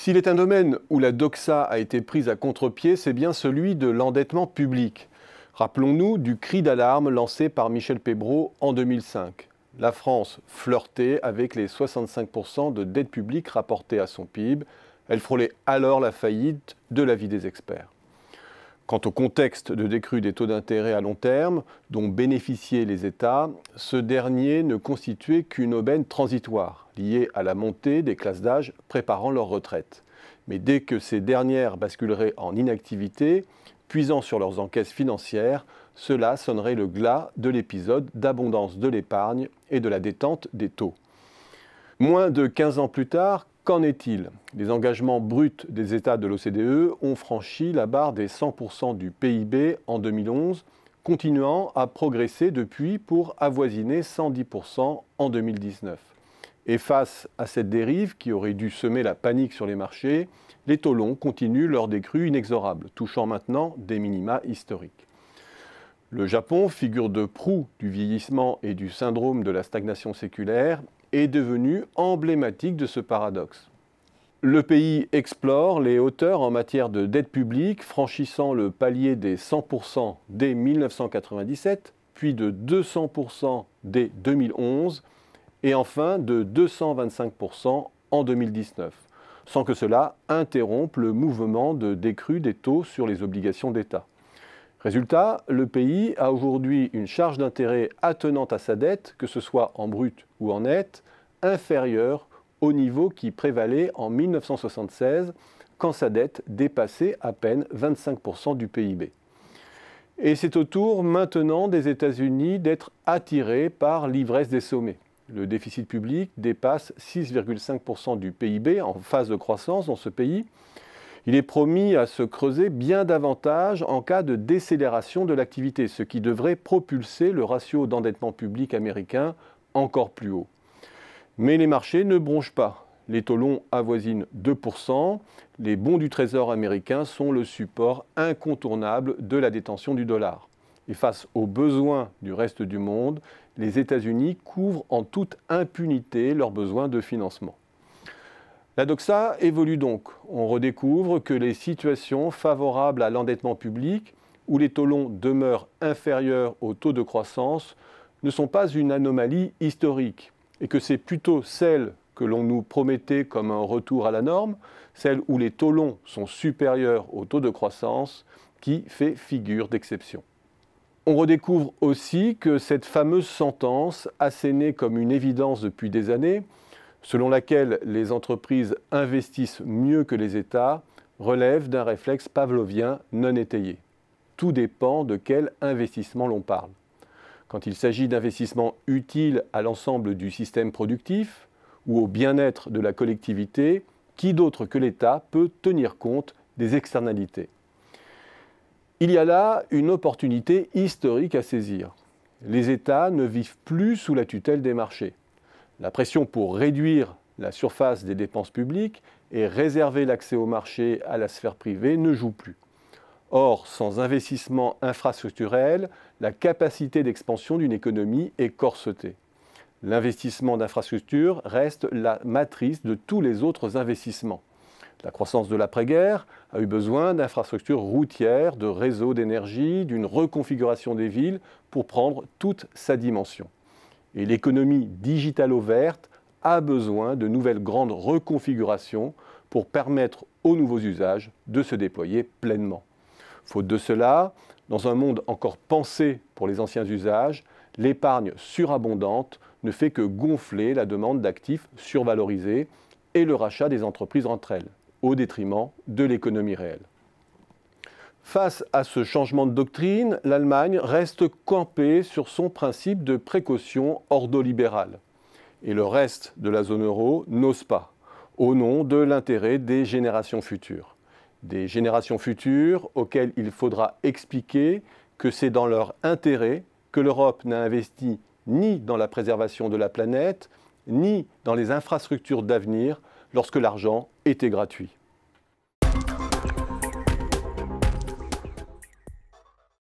S'il est un domaine où la doxa a été prise à contre-pied, c'est bien celui de l'endettement public. Rappelons-nous du cri d'alarme lancé par Michel Pébroux en 2005. La France flirtait avec les 65% de dette publique rapportée à son PIB. Elle frôlait alors la faillite de l'avis des experts. Quant au contexte de décrue des taux d'intérêt à long terme dont bénéficiaient les États, ce dernier ne constituait qu'une aubaine transitoire, liée à la montée des classes d'âge préparant leur retraite. Mais dès que ces dernières basculeraient en inactivité, puisant sur leurs encaisses financières, cela sonnerait le glas de l'épisode d'abondance de l'épargne et de la détente des taux. Moins de 15 ans plus tard, qu'en est-il? Les engagements bruts des États de l'OCDE ont franchi la barre des 100% du PIB en 2011, continuant à progresser depuis pour avoisiner 110% en 2019. Et face à cette dérive qui aurait dû semer la panique sur les marchés, les taux longs continuent leur décrue inexorable, touchant maintenant des minima historiques. Le Japon, figure de proue du vieillissement et du syndrome de la stagnation séculaire, est devenu emblématique de ce paradoxe. Le pays explore les hauteurs en matière de dette publique, franchissant le palier des 100% dès 1997, puis de 200% dès 2011, et enfin de 225% en 2019, sans que cela interrompe le mouvement de décrue des taux sur les obligations d'État. Résultat, le pays a aujourd'hui une charge d'intérêt attenante à sa dette, que ce soit en brut ou en net, inférieure au niveau qui prévalait en 1976, quand sa dette dépassait à peine 25% du PIB. Et c'est au tour maintenant des États-Unis d'être attirés par l'ivresse des sommets. Le déficit public dépasse 6,5% du PIB en phase de croissance dans ce pays. Il est promis à se creuser bien davantage en cas de décélération de l'activité, ce qui devrait propulser le ratio d'endettement public américain encore plus haut. Mais les marchés ne bronchent pas. Les taux longs avoisinent 2%. Les bons du Trésor américain sont le support incontournable de la détention du dollar. Et face aux besoins du reste du monde, les États-Unis couvrent en toute impunité leurs besoins de financement. La doxa évolue donc. On redécouvre que les situations favorables à l'endettement public, où les taux longs demeurent inférieurs au taux de croissance, ne sont pas une anomalie historique, et que c'est plutôt celle que l'on nous promettait comme un retour à la norme, celle où les taux longs sont supérieurs au taux de croissance, qui fait figure d'exception. On redécouvre aussi que cette fameuse sentence, assénée comme une évidence depuis des années, selon laquelle les entreprises investissent mieux que les États, relève d'un réflexe pavlovien non étayé. Tout dépend de quel investissement l'on parle. Quand il s'agit d'investissements utiles à l'ensemble du système productif ou au bien-être de la collectivité, qui d'autre que l'État peut tenir compte des externalités? Il y a là une opportunité historique à saisir. Les États ne vivent plus sous la tutelle des marchés. La pression pour réduire la surface des dépenses publiques et réserver l'accès au marché à la sphère privée ne joue plus. Or, sans investissement infrastructurel, la capacité d'expansion d'une économie est corsetée. L'investissement d'infrastructures reste la matrice de tous les autres investissements. La croissance de l'après-guerre a eu besoin d'infrastructures routières, de réseaux d'énergie, d'une reconfiguration des villes pour prendre toute sa dimension. Et l'économie digitalo-verte a besoin de nouvelles grandes reconfigurations pour permettre aux nouveaux usages de se déployer pleinement. Faute de cela, dans un monde encore pensé pour les anciens usages, l'épargne surabondante ne fait que gonfler la demande d'actifs survalorisés et le rachat des entreprises entre elles, au détriment de l'économie réelle. Face à ce changement de doctrine, l'Allemagne reste campée sur son principe de précaution ordolibérale. Et le reste de la zone euro n'ose pas, au nom de l'intérêt des générations futures. Des générations futures auxquelles il faudra expliquer que c'est dans leur intérêt que l'Europe n'a investi ni dans la préservation de la planète, ni dans les infrastructures d'avenir lorsque l'argent était gratuit.